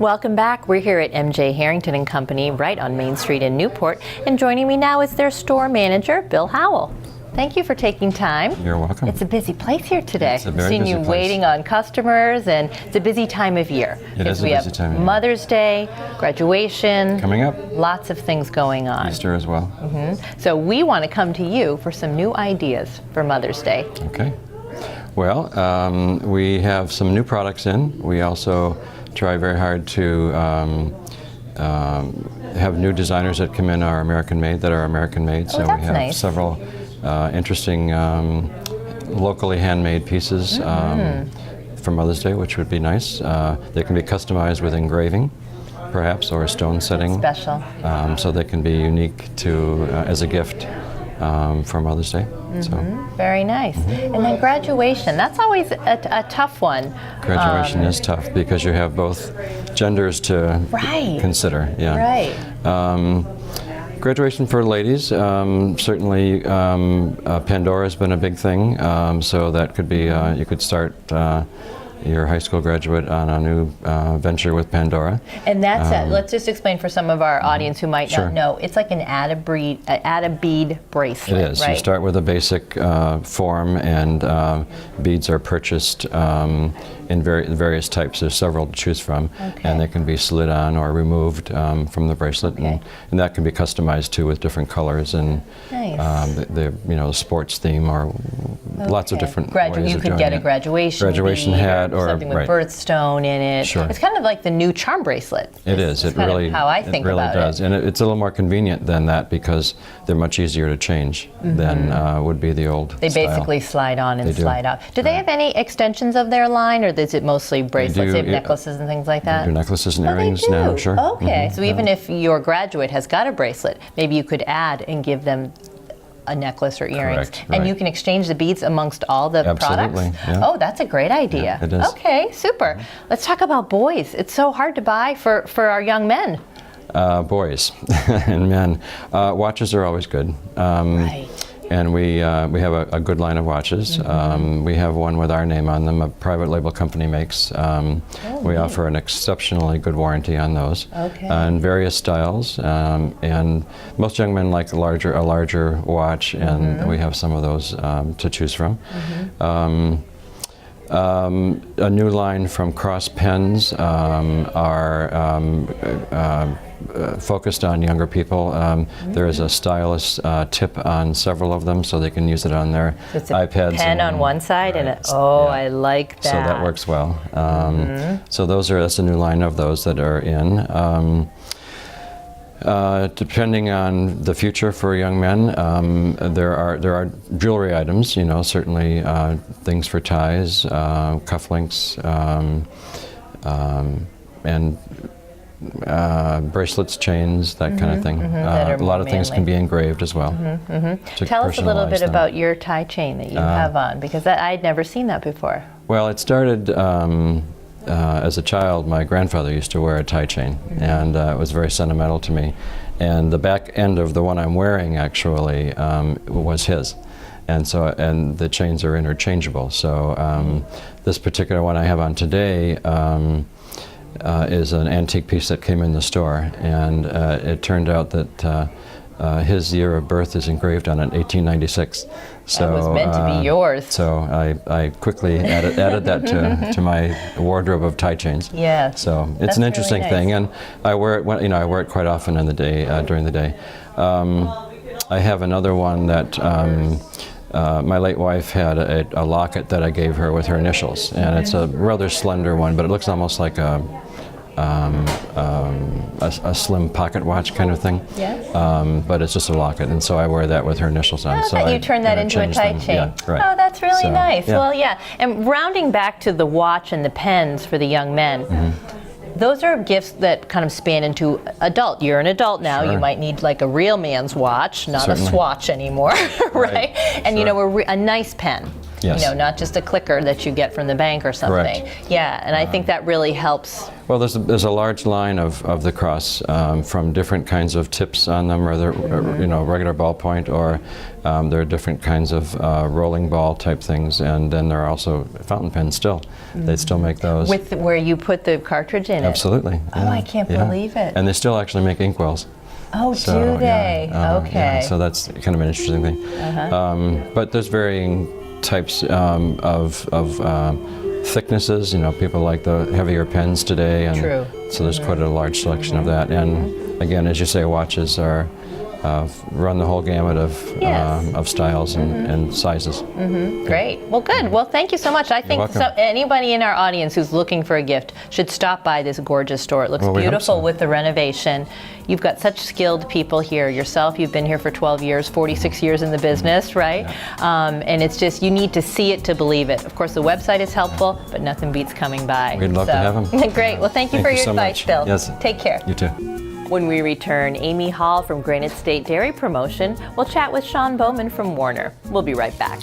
Welcome back. We're here at MJ Harrington and Company right on Main Street in Newport, and joining me now is their store manager, Bill Howell. Thank you for taking time. You're welcome. It's a busy place here today. It's a very I've seen busy you place. waiting on customers, and it's a busy time of year. It is a busy time of year. Mother's Day, graduation. Coming up. Lots of things going on. Easter as well. So we want to come to you for some new ideas for Mother's Day. Okay. Well, we have some new products in. We also try very hard to have new designers that come in that are American made. So that's we have nice. several interesting locally handmade pieces for Mother's Day, which would be nice. They can be customized with engraving, perhaps, or a stone setting. Special. So they can be unique to as a gift for Mother's Day. So. Very nice. And then graduation, that's always a tough one. Graduation is tough because you have both genders to consider. Yeah. Right. Graduation for ladies, certainly Pandora's been a big thing, so that could be, you could start your high school graduate on a new venture with Pandora. And that's let's just explain for some of our audience who might not know. It's like an add a bead bracelet. It is. Right? You start with a basic form, and beads are purchased in various types. There's several to choose from, and they can be slid on or removed from the bracelet, and that can be customized too with different colors and the sports theme or lots of different ways of doing it. You could get a graduation hat or something with birthstone in it. Sure. It's kind of like the new charm bracelet. It is. It really how I think about does. it. And it's a little more convenient than that because they're much easier to change than would be the old They style. basically slide on and slide out. Do they have any extensions of their line, or is it mostly bracelets? They have necklaces and things like that? They do necklaces and earrings they do. now, sure. Okay, so even if your graduate has got a bracelet, maybe you could add and give them a necklace or earrings. Correct, and you can exchange the beads amongst all the Absolutely, products? yeah. Oh, that's a great idea. Yeah, it is. Okay, super. Let's talk about boys. It's so hard to buy for our young men. Boys and men. Watches are always good. And we have a good line of watches. We have one with our name on them, a private label company makes. We offer an exceptionally good warranty on those. In various styles. And most young men like a larger watch, and we have some of those to choose from. A new line from Cross Pens are focused on younger people. There is a stylus tip on several of them, so they can use it on their iPads. Pen on one side, and I like that. So that works well. So that's a new line of those that are in. Depending on the future for young men, there are jewelry items. Certainly things for ties, cufflinks, and bracelets, chains, that kind of thing. A lot of things can be engraved as well. Tell us a little bit about your tie chain that you have on, because I'd never seen that before. Well, it started as a child. My grandfather used to wear a tie chain, and it was very sentimental to me. And the back end of the one I'm wearing actually was his. And the chains are interchangeable. So this particular one I have on today is an antique piece that came in the store, and it turned out that his year of birth is engraved on it, 1896. So that was meant to be yours. So I quickly added that to my wardrobe of tie chains. Yeah. So it's an interesting thing, and I wear it I wear it quite often in the day during the day. I have another one that. My late wife had a locket that I gave her with her initials, and it's a rather slender one, but it looks almost like a slim pocket watch kind of thing. Yes. But it's just a locket, and so I wear that with her initials on. So you turn that into a tie chain. Yeah, right. Oh, that's really nice. Yeah. Well, yeah. And rounding back to the watch and the pens for the young men. Those are gifts that kind of span into adult. You're an adult now. You might need like a real man's watch, not a swatch anymore, right? And a nice pen. Yes. Not just a clicker that you get from the bank or something. Correct. Yeah, and I think that really helps Well, there's a large line of the cross from different kinds of tips on them, or regular ballpoint, or there are different kinds of rolling ball type things, and then there are also fountain pens still. They still make those. With where you put the cartridge in it? Absolutely. Oh, I can't believe it. And they still actually make inkwells. Oh, do they? Okay. So that's kind of an interesting thing. But there's varying types of thicknesses. People like the heavier pens today, and True. so there's quite a large selection of that. And again, as you say, watches are run the whole gamut of styles and sizes. Great. Well, good. Well, thank you so much. I think anybody in our audience who's looking for a gift should stop by this gorgeous store. It looks beautiful with the renovation. You've got such skilled people here. Yourself, you've been here for 12 years, 46 years in the business, right? Yeah. And it's just, you need to see it to believe it. Of course, the website is helpful, but nothing beats coming by. We'd love to have them. Great. Well, thank you for your advice, much. Bill. Yes. Take care. You too. When we return, Amy Hall from Granite State Dairy Promotion will chat with Sean Bowman from Warner. We'll be right back.